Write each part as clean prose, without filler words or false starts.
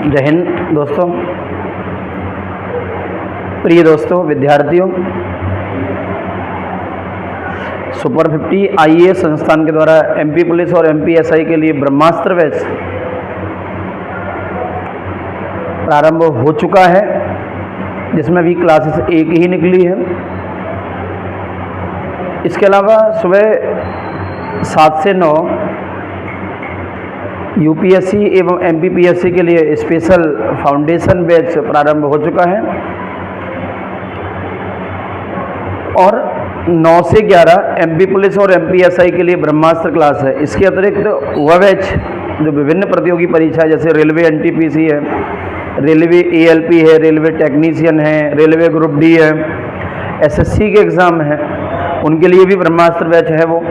जय हिंद दोस्तों, प्रिय दोस्तों, विद्यार्थियों। सुपर 50 IAS संस्थान के द्वारा MP पुलिस और MP SI के लिए ब्रह्मास्त्र बैच प्रारंभ हो चुका है, जिसमें अभी क्लासेस एक ही निकली है। इसके अलावा सुबह 7 से 9 UPSC एवं MPPSC के लिए स्पेशल फाउंडेशन बैच प्रारंभ हो चुका है और 9 से 11 MP पुलिस और MP SI के लिए ब्रह्मास्त्र क्लास है। इसके अतिरिक्त वह बैच जो विभिन्न प्रतियोगी परीक्षा जैसे रेलवे NTPC है, रेलवे ALP है, रेलवे टेक्नीशियन है, रेलवे ग्रुप D है, SSC के एग्ज़ाम हैं, उनके लिए भी ब्रह्मास्त्र बैच है वो।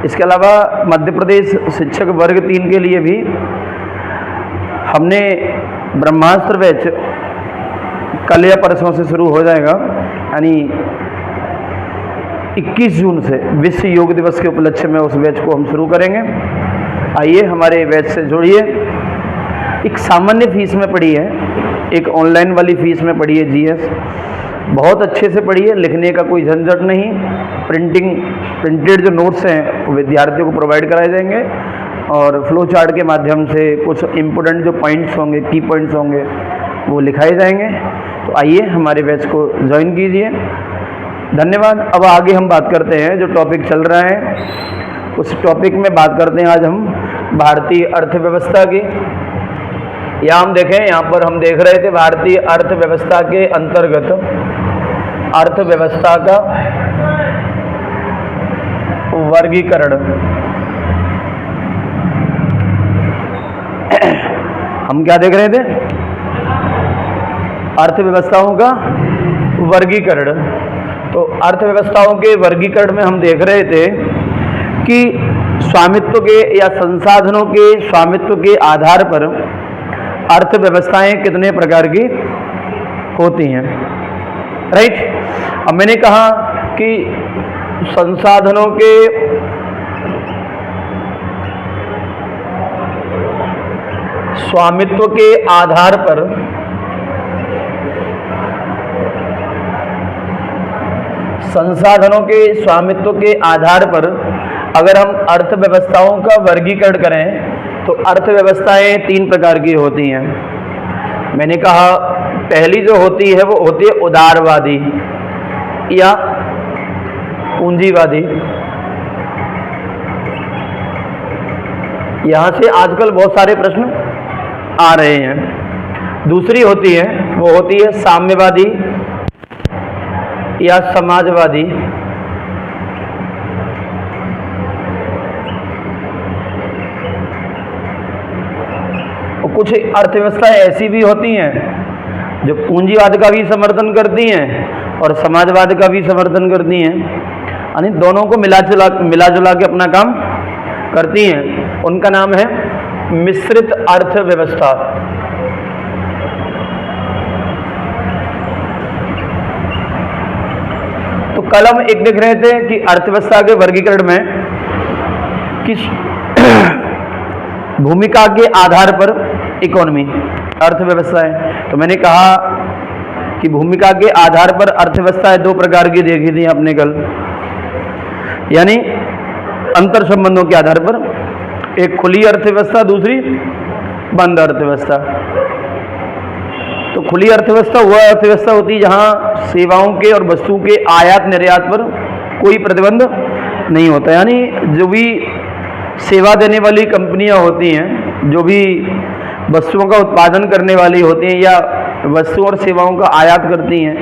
इसके अलावा मध्य प्रदेश शिक्षक वर्ग 3 के लिए भी हमने ब्रह्मास्त्र बैच कल या परसों से शुरू हो जाएगा, यानी 21 जून से विश्व योग दिवस के उपलक्ष्य में उस बैच को हम शुरू करेंगे। आइए हमारे बैच से जुड़िए। एक सामान्य फीस में पढ़ी है, एक ऑनलाइन वाली फीस में पढ़ी है GS। बहुत अच्छे से पढ़िए, लिखने का कोई झंझट नहीं। प्रिंटेड जो नोट्स हैं वो विद्यार्थियों को प्रोवाइड कराए जाएंगे और फ्लो चार्ट के माध्यम से कुछ इम्पोर्टेंट जो पॉइंट्स होंगे, की पॉइंट्स होंगे, वो लिखाए जाएंगे। तो आइए हमारे बैच को ज्वाइन कीजिए। धन्यवाद। अब आगे हम बात करते हैं जो टॉपिक चल रहा है, उस टॉपिक में बात करते हैं आज हम भारतीय अर्थव्यवस्था की। यहाँ हम देखें, यहाँ पर हम देख रहे थे भारतीय अर्थव्यवस्था के अंतर्गत अर्थव्यवस्था का वर्गीकरण। हम क्या देख रहे थे? अर्थव्यवस्थाओं का वर्गीकरण। तो अर्थव्यवस्थाओं के वर्गीकरण में हम देख रहे थे कि स्वामित्व के या संसाधनों के स्वामित्व के आधार पर अर्थव्यवस्थाएं कितने प्रकार की होती हैं, राइट। अब मैंने कहा कि संसाधनों के स्वामित्व के आधार पर अगर हम अर्थव्यवस्थाओं का वर्गीकरण करें तो अर्थव्यवस्थाएं 3 प्रकार की होती हैं। मैंने कहा पहली जो होती है वो होती है उदारवादी या पूंजीवादी। यहाँ से आजकल बहुत सारे प्रश्न आ रहे हैं। दूसरी होती है वो होती है साम्यवादी या समाजवादी। और कुछ अर्थव्यवस्थाएं ऐसी भी होती हैं जो पूंजीवाद का भी समर्थन करती हैं और समाजवाद का भी समर्थन करती हैं, यानी दोनों को मिला जुला के अपना काम करती हैं। उनका नाम है मिश्रित अर्थव्यवस्था। तो कल हम एक देख रहे थे कि अर्थव्यवस्था के वर्गीकरण में किस भूमिका के आधार पर इकोनॉमी अर्थव्यवस्था है। तो मैंने कहा कि भूमिका के आधार पर अर्थव्यवस्थाएं 2 प्रकार की देखी थी आपने कल, यानी अंतर संबंधों के आधार पर, एक खुली अर्थव्यवस्था, दूसरी बंद अर्थव्यवस्था। तो खुली अर्थव्यवस्था वह अर्थव्यवस्था होती है जहां सेवाओं के और वस्तुओं के आयात निर्यात पर कोई प्रतिबंध नहीं होता, यानी जो भी सेवा देने वाली कंपनियां होती हैं, जो भी वस्तुओं का उत्पादन करने वाली होती हैं या वस्तुओं और सेवाओं का आयात करती हैं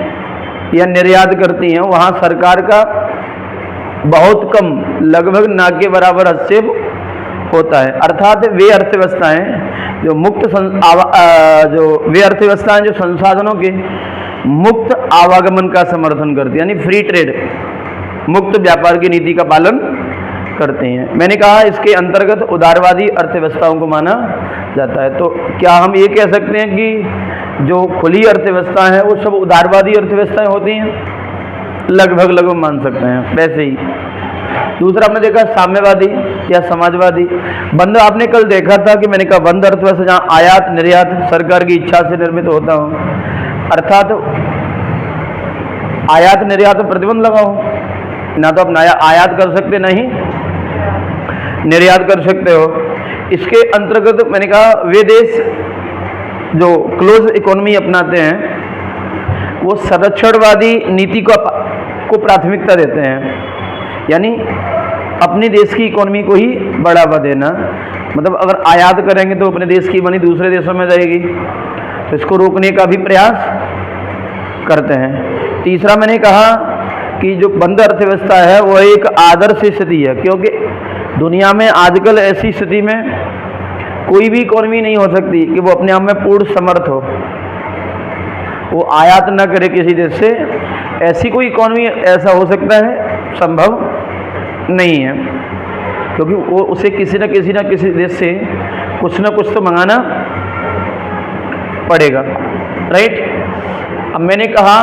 या निर्यात करती हैं, वहाँ सरकार का बहुत कम, लगभग ना के बराबर हस्तक्षेप होता है। अर्थात वे अर्थव्यवस्थाएं जो संसाधनों के मुक्त आवागमन का समर्थन करती हैं, यानी फ्री ट्रेड, मुक्त व्यापार की नीति का पालन करते हैं। मैंने कहा इसके अंतर्गत उदारवादी अर्थव्यवस्थाओं को माना जाता है। तो क्या हम ये कह सकते हैं कि जो खुली अर्थव्यवस्था है वो सब उदारवादी अर्थव्यवस्थाएं होती हैं? लगभग मान सकते हैं। वैसे ही दूसरा हमने देखा साम्यवादी। या समाजवादी। बंद आपने कल देखा था कि मैंने कहा बंद अर्थव्यवस्था जहाँ आयात निर्यात सरकार की इच्छा से निर्मित होता हो, अर्थात आयात निर्यात पर प्रतिबंध लगाओ, ना तो आप नया आयात कर सकते नहीं निर्यात कर सकते हो। इसके अंतर्गत मैंने कहा वे देश जो क्लोज इकोनॉमी अपनाते हैं वो संरक्षणवादी नीति को प्राथमिकता देते हैं, यानी अपने देश की इकोनॉमी को ही बढ़ावा देना। मतलब अगर आयात करेंगे तो अपने देश की मनी दूसरे देशों में जाएगी, तो इसको रोकने का भी प्रयास करते हैं। तीसरा मैंने कहा कि जो बंद अर्थव्यवस्था है वो एक आदर्श स्थिति है, क्योंकि दुनिया में आजकल ऐसी स्थिति में कोई भी इकोनॉमी नहीं हो सकती कि वो अपने आप में पूर्ण समर्थ हो, वो आयात न करे किसी देश से। ऐसी कोई इकोनॉमी ऐसा हो सकता है संभव नहीं है, क्योंकि वो उसे किसी न किसी देश से कुछ न कुछ तो मंगाना पड़ेगा, राइट। अब मैंने कहा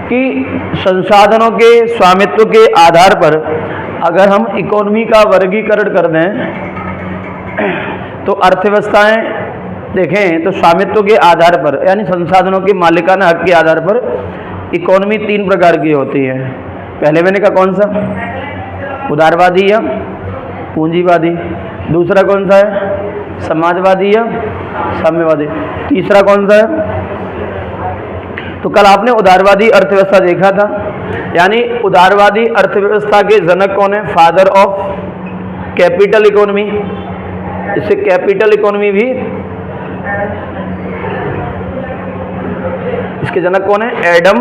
कि संसाधनों के स्वामित्व के आधार पर अगर हम इकोनॉमी का वर्गीकरण कर दें तो अर्थव्यवस्थाएं देखें तो स्वामित्व के आधार पर यानी संसाधनों के मालिकाना हक के आधार पर इकोनॉमी 3 प्रकार की होती है। पहले मैंने कहा कौन सा, उदारवादी या पूंजीवादी। दूसरा कौन सा है, समाजवादी या साम्यवादी। तीसरा कौन सा है। तो कल आपने उदारवादी अर्थव्यवस्था देखा था, यानी उदारवादी अर्थव्यवस्था के जनक कौन है, फादर ऑफ कैपिटल इकोनॉमी। इससे कैपिटल इकोनॉमी भी, इसके जनक कौन है, एडम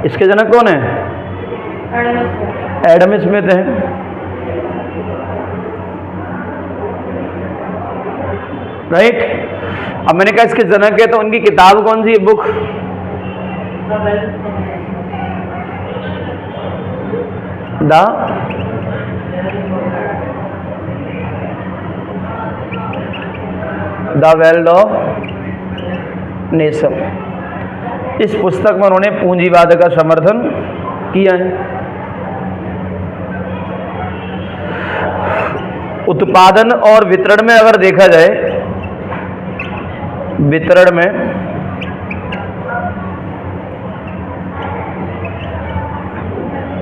इसके जनक कौन है, एडम स्मिथ है। राइट। अब मैंने कहा इसके जनक है तो उनकी किताब कौन सी है, book, the wealth of nation. इस पुस्तक में उन्होंने पूंजीवाद का समर्थन किया है। उत्पादन और वितरण में अगर देखा जाए, वितरण में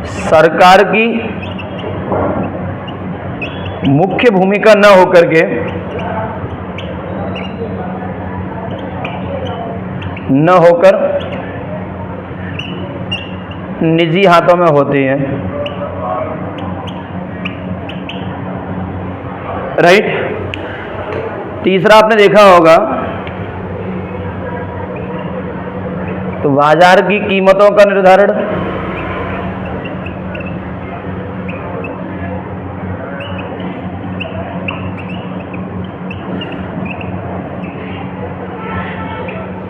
सरकार की मुख्य भूमिका न होकर के निजी हाथों में होती है, राइट। तीसरा आपने देखा होगा तो बाजार की कीमतों का निर्धारण,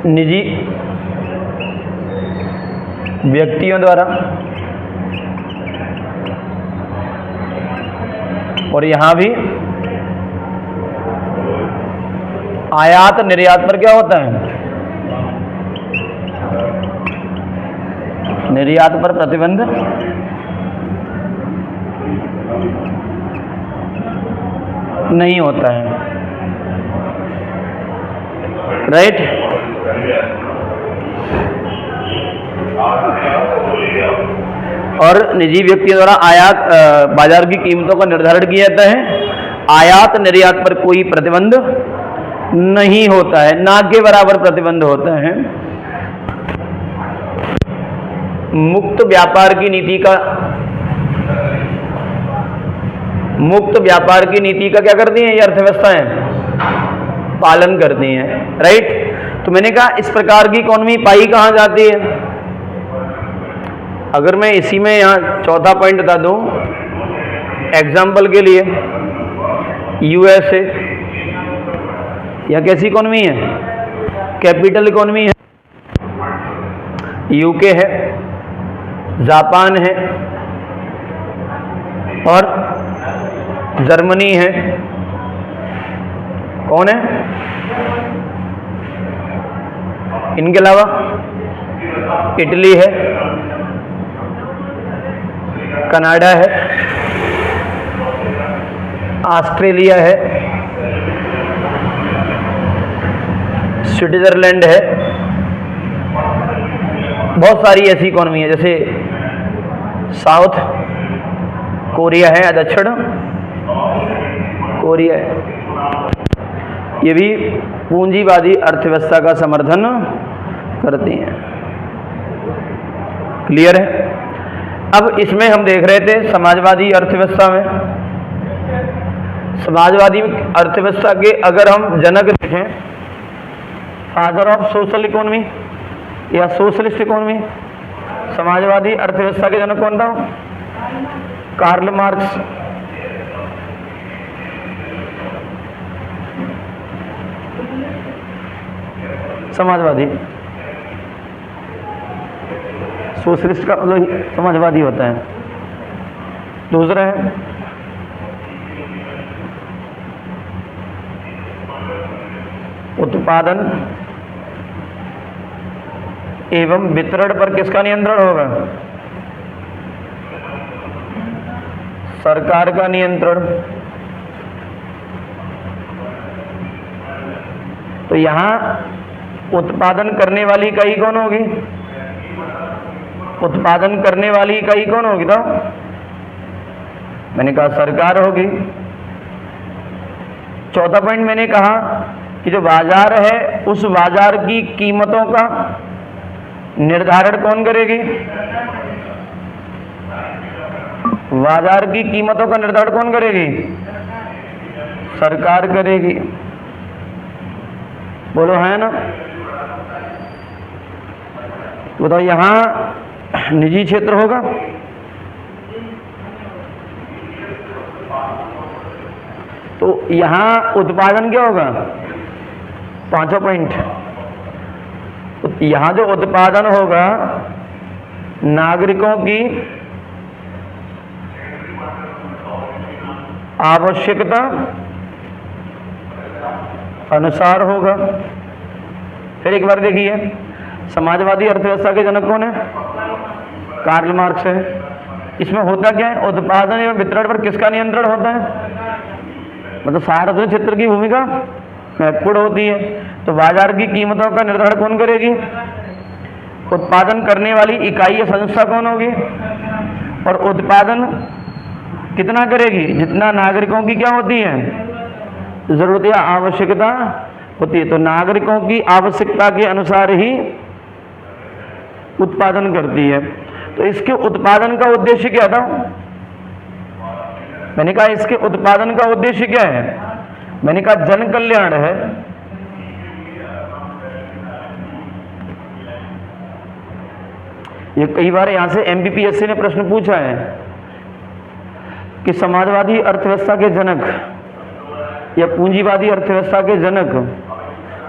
निजी व्यक्तियों द्वारा, और यहां भी आयात निर्यात पर क्या होता है, निर्यात पर प्रतिबंध नहीं होता है, राइट। और निजी व्यक्तियों द्वारा आयात बाजार की कीमतों का निर्धारण किया जाता है। आयात निर्यात पर कोई प्रतिबंध नहीं होता है, ना के बराबर प्रतिबंध होता है। मुक्त व्यापार की नीति का क्या करती हैं ये अर्थव्यवस्थाएं, पालन करती हैं, राइट। तो मैंने कहा इस प्रकार की इकोनॉमी पाई कहाँ जाती है। अगर मैं इसी में यहाँ चौथा पॉइंट बता दूं, एग्जाम्पल के लिए यूएसए, यह कैसी इकोनॉमी है, कैपिटल इकोनॉमी है। यूके है, जापान है और जर्मनी है। कौन है इनके अलावा, इटली है, कनाडा है, ऑस्ट्रेलिया है, स्विट्जरलैंड है। बहुत सारी ऐसी इकोनॉमी है, जैसे साउथ कोरिया है, दक्षिण कोरिया है। ये भी पूंजीवादी अर्थव्यवस्था का समर्थन करती हैं। क्लियर है? अब इसमें हम देख रहे थे समाजवादी अर्थव्यवस्था में, समाजवादी अर्थव्यवस्था के अगर हम जनक देखें, फादर ऑफ सोशल इकोनॉमी या सोशलिस्ट इकोनॉमी, समाजवादी अर्थव्यवस्था के जनक कौन था? Karl Marx. समाजवादी, सोशलिस्ट का मतलब समाजवादी होता है। दूसरा है उत्पादन एवं वितरण पर किसका नियंत्रण होगा? सरकार का नियंत्रण। तो यहां उत्पादन करने वाली इकाई कौन होगी? उत्पादन करने वाली इकाई कौन होगी? तो मैंने कहा सरकार होगी। चौथा पॉइंट मैंने कहा कि जो बाजार है उस बाजार की कीमतों का निर्धारण कौन करेगी? बाजार की कीमतों का निर्धारण कौन करेगी? सरकार करेगी। बोलो है ना? बताओ, यहां निजी क्षेत्र होगा? तो यहां उत्पादन क्या होगा? पांचों पॉइंट। यहां जो उत्पादन होगा नागरिकों की आवश्यकता अनुसार होगा। फिर एक बार देखिए, समाजवादी अर्थव्यवस्था के जनक कौन है? कार्ल मार्क्स है। इसमें होता क्या है? उत्पादन एवं वितरण पर किसका नियंत्रण होता है? मतलब सार्वजनिक क्षेत्र की भूमिका महत्वपूर्ण होती है। तो बाजार की कीमतों का निर्धारण कौन करेगी? उत्पादन करने वाली इकाई या संस्था कौन होगी? और उत्पादन कितना करेगी? जितना नागरिकों की क्या होती है? जरूरत या आवश्यकता होती है। तो नागरिकों की आवश्यकता के अनुसार ही उत्पादन करती है। तो इसके उत्पादन का उद्देश्य क्या था? मैंने कहा इसके उत्पादन का उद्देश्य क्या है? मैंने कहा जन कल्याण है। ये कई बार यहां से एमपीपीएससी ने प्रश्न पूछा है कि समाजवादी अर्थव्यवस्था के जनक या पूंजीवादी अर्थव्यवस्था के जनक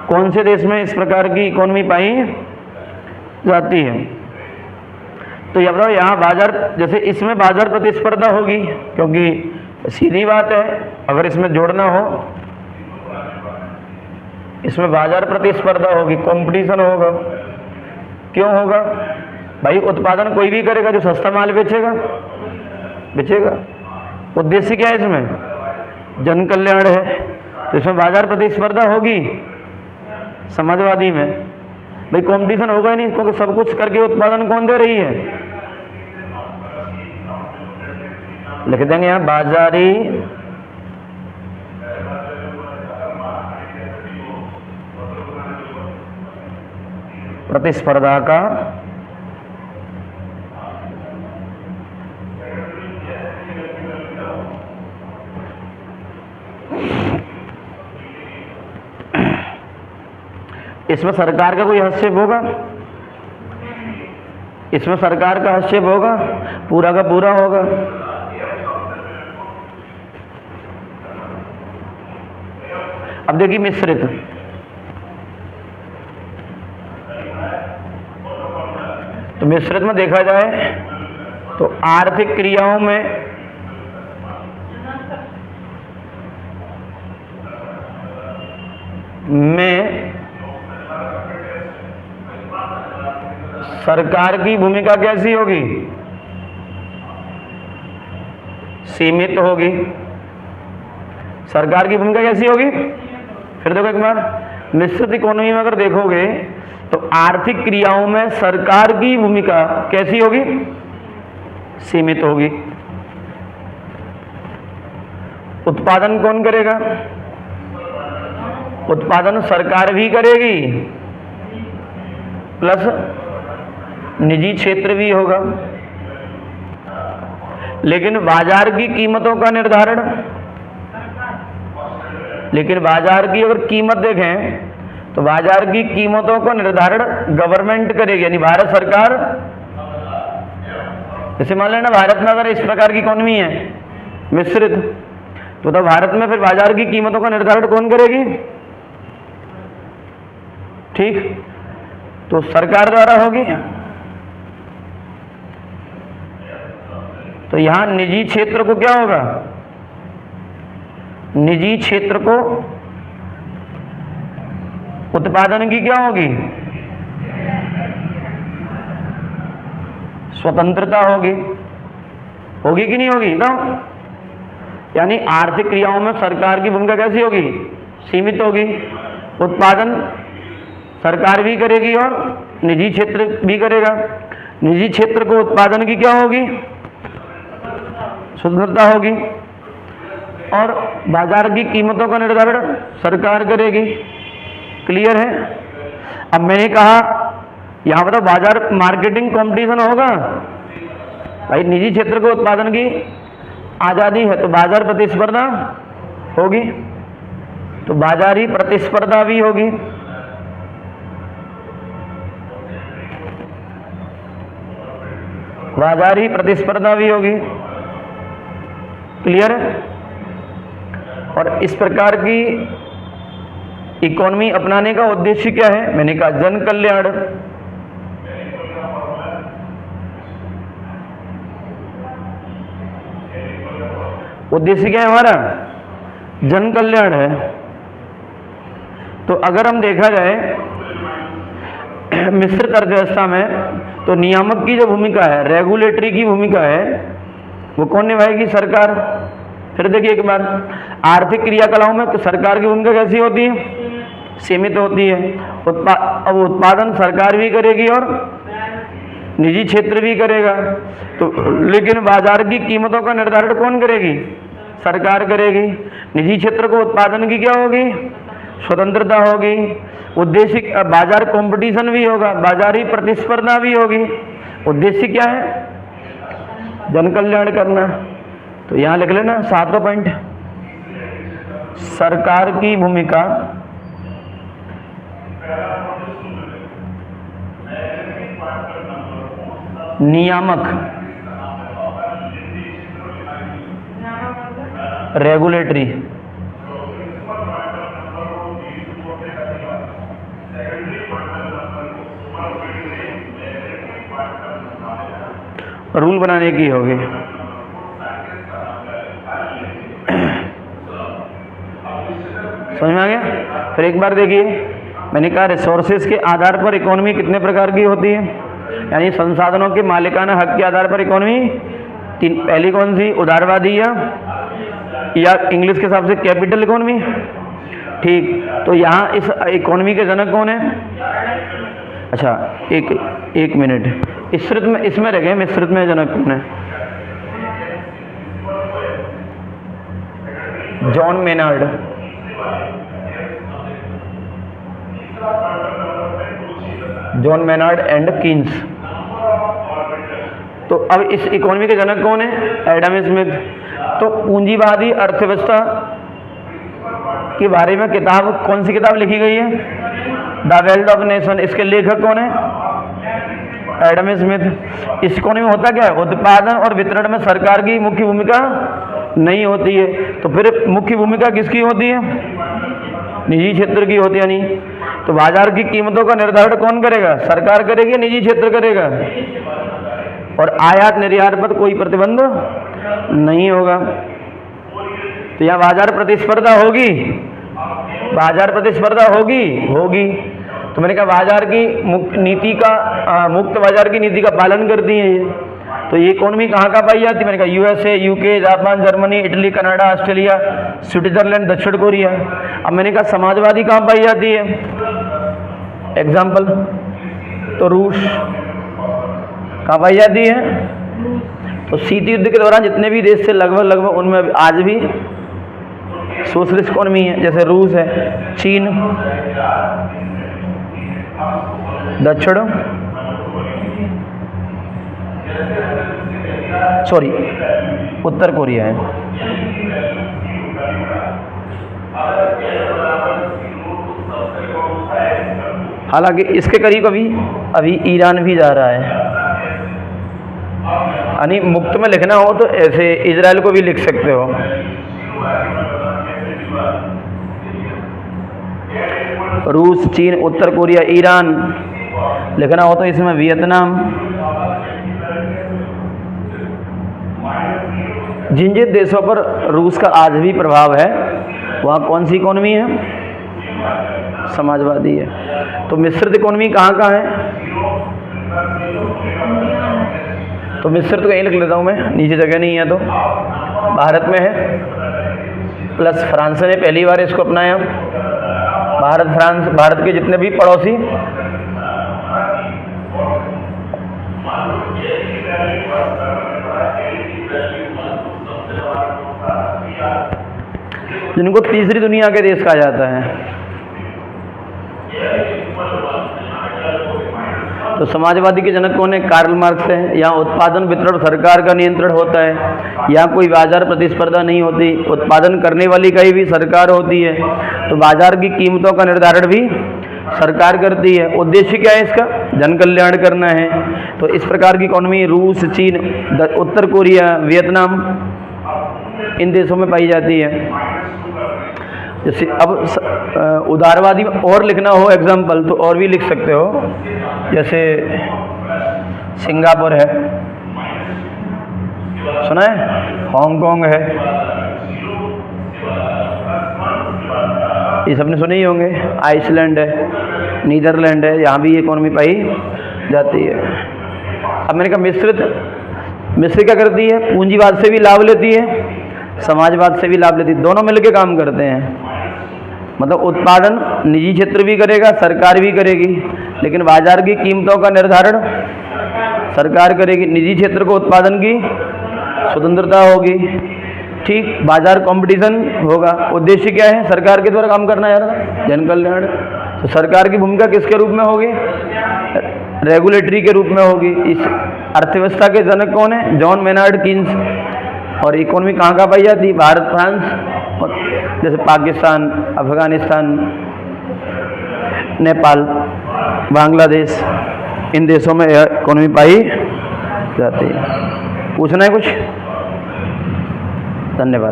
कौन से देश में इस प्रकार की इकोनॉमी पाई जाती है? तो ये बताओ, यहाँ बाजार, जैसे इसमें बाजार प्रतिस्पर्धा होगी, क्योंकि सीधी बात है, अगर इसमें जोड़ना हो, इसमें बाजार प्रतिस्पर्धा होगी, कंपटीशन होगा। क्यों होगा भाई? उत्पादन कोई भी करेगा जो सस्ता माल बेचेगा। उद्देश्य क्या है इसमें? जन कल्याण है। तो इसमें बाजार प्रतिस्पर्धा होगी। समाजवादी में भाई कंपटीशन होगा ही नहीं, क्योंकि सब कुछ करके उत्पादन कौन दे रही है? लिख देंगे यहां बाजारी प्रतिस्पर्धा का इसमें सरकार का कोई हस्तक्षेप होगा? इसमें सरकार का हस्तक्षेप होगा? पूरा का पूरा होगा। अब देखिए मिश्रित, तो मिश्रित में देखा जाए तो आर्थिक क्रियाओं में सरकार की भूमिका कैसी होगी? सीमित होगी। सरकार की भूमिका कैसी होगी? फिर देखो एक बार, मिश्रित इकोनॉमी में अगर देखोगे तो आर्थिक क्रियाओं में सरकार की भूमिका कैसी होगी? सीमित होगी। उत्पादन कौन करेगा? उत्पादन सरकार भी करेगी प्लस निजी क्षेत्र भी होगा। लेकिन बाजार की कीमतों का निर्धारण, लेकिन बाजार की अगर कीमत देखें तो बाजार की कीमतों का निर्धारण गवर्नमेंट करेगी, यानी भारत सरकार। जैसे मान लेना भारत में अगर इस प्रकार की इकोनॉमी है मिश्रित, तो भारत में फिर बाजार की कीमतों का निर्धारण कौन करेगी? ठीक, तो सरकार द्वारा होगी। तो यहां निजी क्षेत्र को क्या होगा? निजी क्षेत्र को उत्पादन की क्या होगी? स्वतंत्रता होगी। होगी कि नहीं होगी? ना, यानी आर्थिक क्रियाओं में सरकार की भूमिका कैसी होगी? सीमित होगी। उत्पादन सरकार भी करेगी और निजी क्षेत्र भी करेगा। निजी क्षेत्र को उत्पादन की क्या होगी? स्वतंत्रता होगी। और बाजार की कीमतों का निर्धारण सरकार करेगी। क्लियर है? अब मैंने कहा यहां पर बाजार मार्केटिंग कंपटीशन होगा भाई, निजी क्षेत्र को उत्पादन की आजादी है तो बाजार प्रतिस्पर्धा होगी, तो बाजारी प्रतिस्पर्धा भी होगी। बाजारी प्रतिस्पर्धा भी होगी। क्लियर है? और इस प्रकार की इकोनॉमी अपनाने का उद्देश्य क्या है? मैंने कहा जन कल्याण। उद्देश्य क्या है हमारा? जन कल्याण है। तो अगर हम देखा जाए मिश्रित अर्थव्यवस्था में, तो नियामक की जो भूमिका है, रेगुलेटरी की भूमिका है, वो कौन निभाएगी? सरकार। फिर देखिए एक बार, आर्थिक क्रियाकलापों में तो सरकार की भूमिका कैसी होती है? सीमित होती है। अब उत्पादन सरकार भी करेगी और निजी क्षेत्र भी करेगा। तो लेकिन बाजार की कीमतों का निर्धारण कौन करेगी? सरकार करेगी। निजी क्षेत्र को उत्पादन की क्या होगी? स्वतंत्रता होगी। उद्देश्य बाजार कंपटीशन भी होगा, बाजारी प्रतिस्पर्धा भी होगी। उद्देश्य क्या है? जन कल्याण करना। तो यहां लिख लेना 7वां पॉइंट, सरकार की भूमिका नियामक, रेगुलेटरी, रूल बनाने की होगी। समझ में आ गया? फिर एक बार देखिए, मैंने कहा रिसोर्सेज के आधार पर इकोनॉमी कितने प्रकार की होती है, यानी संसाधनों के मालिकाना हक के आधार पर इकोनॉमी तीन। पहली कौन सी? उदारवादी या इंग्लिश के हिसाब से कैपिटल इकोनॉमी। ठीक, तो यहाँ इस इकोनॉमी के जनक कौन है? अच्छा एक मिनट, मिश्रित में इसमें रह गए, मिश्रित में जनक कौन है? John Maynard. John Maynard and Keynes. तो अब इस इकोनॉमी के जनक कौन है? Adam Smith. तो पूंजीवादी अर्थव्यवस्था के बारे में किताब, कौन सी किताब लिखी गई है? The wealth of nation. इसके लेखक कौन है? Adam Smith. इस इकोनॉमी में होता क्या है? उत्पादन और वितरण में सरकार की मुख्य भूमिका नहीं होती है। तो फिर मुख्य भूमिका किसकी होती है? निजी क्षेत्र की होती है। नहीं, तो बाजार की कीमतों का निर्धारण कौन करेगा? सरकार करेगी, निजी क्षेत्र करेगा। और आयात निर्यात पर कोई प्रतिबंध नहीं होगा। तो यहाँ बाजार प्रतिस्पर्धा होगी, बाजार प्रतिस्पर्धा होगी। तो मैंने कहा बाजार की मुक्त बाजार की नीति का पालन करती है ये। तो ये इकोनॉमी कहाँ कहाँ पाई जाती है? मैंने कहा USA, UK, Japan, Germany, Italy, Canada, Australia, Switzerland, दक्षिण कोरिया। अब मैंने कहा समाजवादी कहाँ पाई जाती है? एग्जाम्पल तो रूस कहाँ पाई जाती है? तो शीत युद्ध के दौरान जितने भी देश थे लगभग उनमें आज भी सोशलिस्ट इकोनॉमी है, जैसे रूस है, चीन, उत्तर कोरिया है। हालांकि इसके करीब अभी ईरान भी जा रहा है। यानी मुक्त में लिखना हो तो ऐसे इजराइल को भी लिख सकते हो। रूस, चीन, उत्तर कोरिया, ईरान लिखना हो तो इसमें वियतनाम। जिन जिन देशों पर रूस का आज भी प्रभाव है वहाँ कौन सी इकोनॉमी है? समाजवादी है। तो मिश्रित इकोनॉमी कहाँ कहाँ है? तो मिश्रित तो कहीं लिख लेता हूँ मैं, नीचे जगह नहीं है तो। भारत में है, प्लस फ्रांस ने पहली बार इसको अपनाया। भारत के जितने भी पड़ोसी जिनको तीसरी दुनिया के देश कहा जाता है। तो समाजवादी के जनक कौन है? कार्ल मार्क्स है। यहाँ उत्पादन वितरण सरकार का नियंत्रण होता है, यहाँ कोई बाजार प्रतिस्पर्धा नहीं होती, उत्पादन करने वाली कहीं भी सरकार होती है, तो बाजार की कीमतों का निर्धारण भी सरकार करती है। उद्देश्य क्या है इसका? जन कल्याण करना है। तो इस प्रकार की इकोनॉमी रूस, चीन, उत्तर कोरिया, वियतनाम इन देशों में पाई जाती है। जैसे अब उदारवादी और लिखना हो एग्जाम्पल तो और भी लिख सकते हो, जैसे सिंगापुर है, सुना है, हांगकांग है, ये सबने सुने ही होंगे, आइसलैंड है, नीदरलैंड है, यहाँ भी इकोनॉमी पाई जाती है। अब मैंने कहा मिश्रित क्या करती है? पूंजीवाद से भी लाभ लेती है, समाजवाद से भी लाभ लेती है, दोनों मिलकर काम करते हैं। मतलब उत्पादन निजी क्षेत्र भी करेगा, सरकार भी करेगी, लेकिन बाजार की कीमतों का निर्धारण सरकार करेगी। निजी क्षेत्र को उत्पादन की स्वतंत्रता होगी, ठीक, बाजार कंपटीशन होगा। उद्देश्य क्या है? सरकार के द्वारा काम करना यार, जन कल्याण। तो सरकार की भूमिका किसके रूप में होगी? रेगुलेटरी के रूप में होगी। इस अर्थव्यवस्था के जनक कौन है? John Maynard Keynes. और इकोनॉमी कहाँ कहाँ पाई जाती है? भारत, फ्रांस और जैसे पाकिस्तान, अफगानिस्तान, नेपाल, बांग्लादेश, इन देशों में इकोनॉमी पाई जाती है। पूछना है कुछ? धन्यवाद।